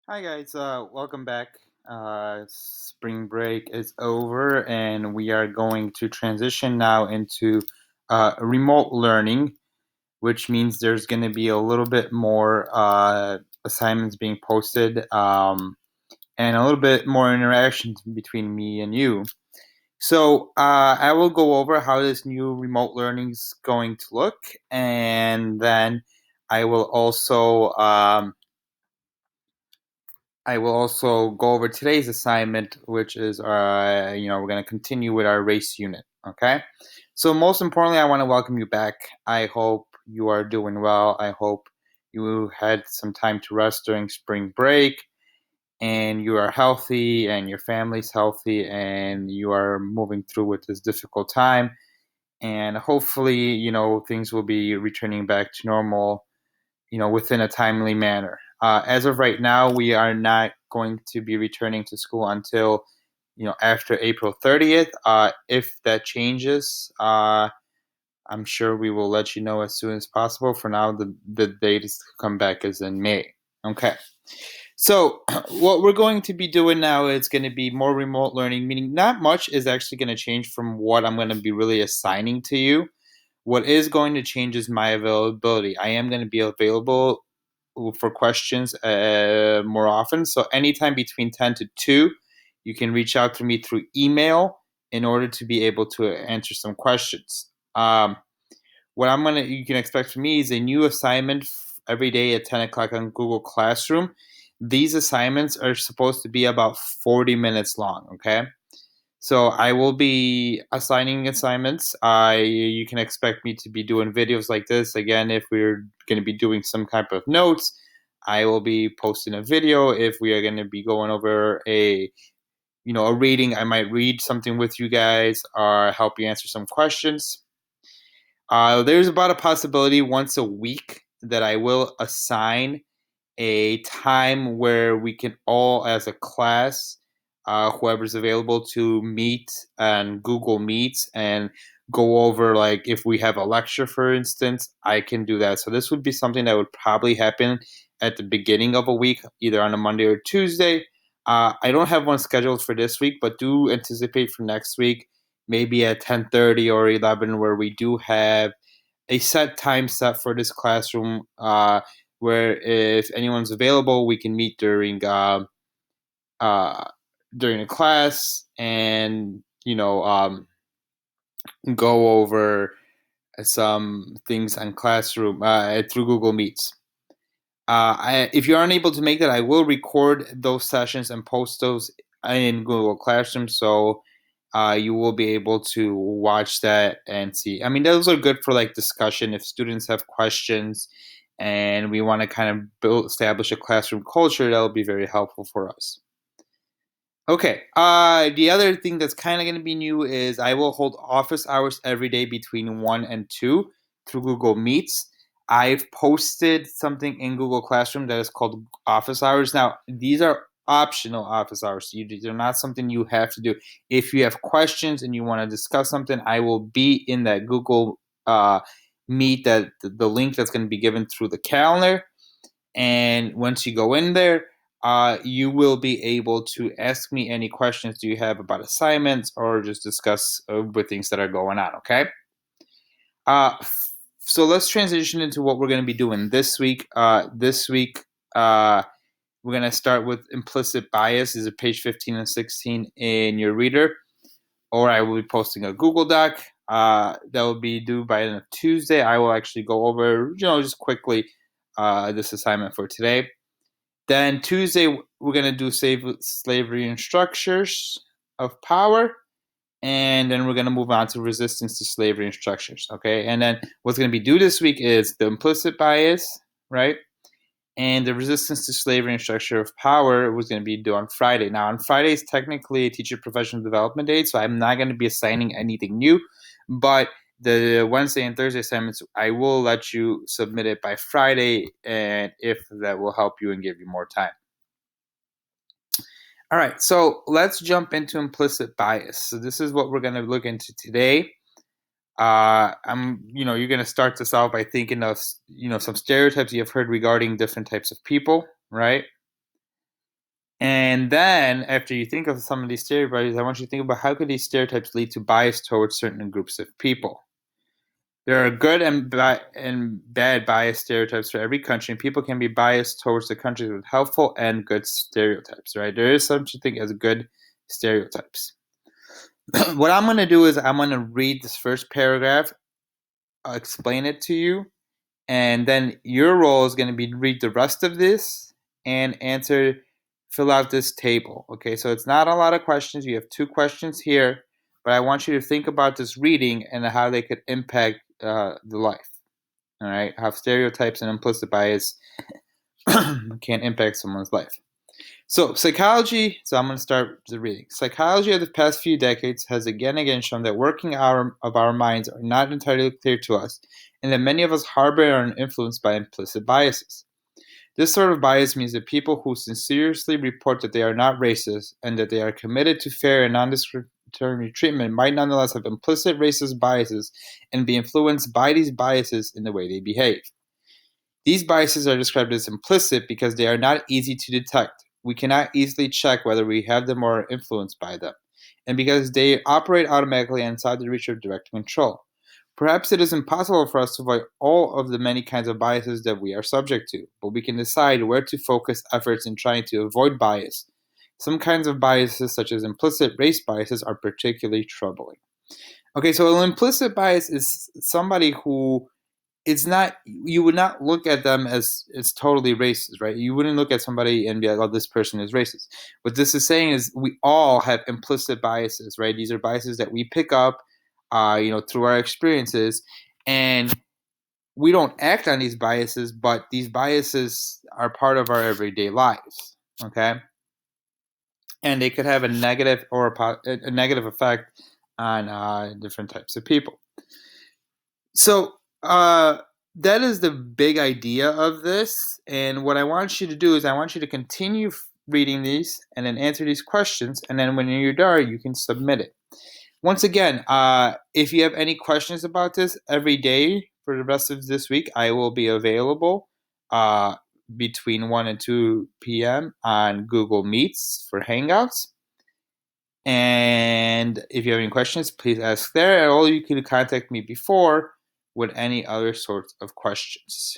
Hi guys, welcome back. Spring break is over, and we are going to transition now into remote learning, which means there's going to be a little bit more assignments being posted, and a little bit more interactions between me and you. So I will go over how this new remote learning is going to look, and then I will also I will also go over today's assignment, which is, we're going to continue with our race unit. Okay. So, most importantly, I want to welcome you back. I hope you are doing well. I hope you had some time to rest during spring break and you are healthy and your family's healthy and you are moving through with this difficult time. And hopefully, things will be returning back to normal within a timely manner. As of right now, we are not going to be returning to school until, after April 30th. If that changes, I'm sure we will let you know as soon as possible. For now, the date is to come back is in May. Okay. So, what we're going to be doing now is going to be more remote learning, meaning not much is actually going to change from what I'm going to be really assigning to you. What is going to change is my availability. I am going to be available for questions more often. So anytime between 10 to 2, you can reach out to me through email in order to be able to answer some questions. What you can expect from me is a new assignment every day at 10 o'clock on Google Classroom. These assignments are supposed to be about 40 minutes long, okay? So I will be assigning assignments. You can expect me to be doing videos like this again. If we're going to be doing some type of notes, I will be posting a video. If we are going to be going over a reading, I might read something with you guys or help you answer some questions. There's about a possibility once a week that I will assign a time where we can all, as a class, whoever's available, to meet and Google Meets and go over, like, if we have a lecture, for instance, I can do that. So this would be something that would probably happen at the beginning of a week, either on a Monday or Tuesday. I don't have one scheduled for this week, but do anticipate for next week, maybe at 10:30 or 11, where we do have a set time set for this classroom, where if anyone's available, we can meet uh, during a class and go over some things on classroom through Google Meets. If you're unable to make that, I will record those sessions and post those in Google Classroom, so you will be able to watch that and see. I mean, those are good for like discussion if students have questions, and we want to kind of establish a classroom culture. That will be very helpful for us. Okay. The other thing that's kind of going to be new is I will hold office hours every day between 1 and 2 through Google Meets. I've posted something in Google Classroom that is called office hours. Now, these are optional office hours. They're not something you have to do. If you have questions and you want to discuss something, I will be in that Google Meet, that the link that's going to be given through the calendar. And once you go in there, you will be able to ask me any questions do you have about assignments, or just discuss with things that are going on. Okay. Uh, so let's transition into what we're going to be doing this week. Uh, we're going to start with implicit bias. Is it page 15 and 16 in your reader? Or I will be posting a Google Doc that will be due by Tuesday. I will actually go over, just quickly, this assignment for today. Then Tuesday, we're going to do slavery and structures of power. And then we're going to move on to resistance to slavery and structures. Okay. And then what's going to be due this week is the implicit bias, right? And the resistance to slavery and structure of power was going to be due on Friday. Now, on Friday is technically a teacher professional development day, so I'm not going to be assigning anything new. But the Wednesday and Thursday assignments, I will let you submit it by Friday, and if that will help you and give you more time. All right, so let's jump into implicit bias. So this is what we're going to look into today. You're going to start this out by thinking of, some stereotypes you have heard regarding different types of people, right? And then, after you think of some of these stereotypes, I want you to think about how could these stereotypes lead to bias towards certain groups of people. There are good and bad bias stereotypes for every country, and people can be biased towards the countries with helpful and good stereotypes, right? There is such a thing as good stereotypes. What I'm going to do is I'm going to read this first paragraph, I'll explain it to you, and then your role is going to be to read the rest of this and fill out this table. Okay, so it's not a lot of questions. You have 2 questions here, but I want you to think about this reading and how they could impact the life. All right, how stereotypes and implicit bias can impact someone's life. So, psychology. So, I'm going to start the reading. Psychology of the past few decades has again and again shown that working of our minds are not entirely clear to us, and that many of us harbor and are influenced by implicit biases. This sort of bias means that people who sincerely report that they are not racist and that they are committed to fair and non-discriminatory treatment might nonetheless have implicit racist biases and be influenced by these biases in the way they behave. These biases are described as implicit because they are not easy to detect. We cannot easily check whether we have them or are influenced by them, and because they operate automatically outside the reach of direct control. Perhaps it is impossible for us to avoid all of the many kinds of biases that we are subject to, but we can decide where to focus efforts in trying to avoid bias. Some kinds of biases, such as implicit race biases, are particularly troubling. Okay, so an implicit bias is somebody who it's not you would not look at them as it's totally racist, right? You wouldn't look at somebody and be like, oh, this person is racist. What this is saying is we all have implicit biases, right? These are biases that we pick up through our experiences, and we don't act on these biases, but these biases are part of our everyday lives. Okay, and they could have a negative or a negative effect on different types of people. So that is the big idea of this. And what I want you to do is I want you to continue reading these and then answer these questions. And then when you're done, you can submit it. Once again, if you have any questions about this every day for the rest of this week, I will be available between 1 and 2 p.m. on Google Meets for Hangouts. And if you have any questions, please ask there. Or you can contact me before with any other sorts of questions.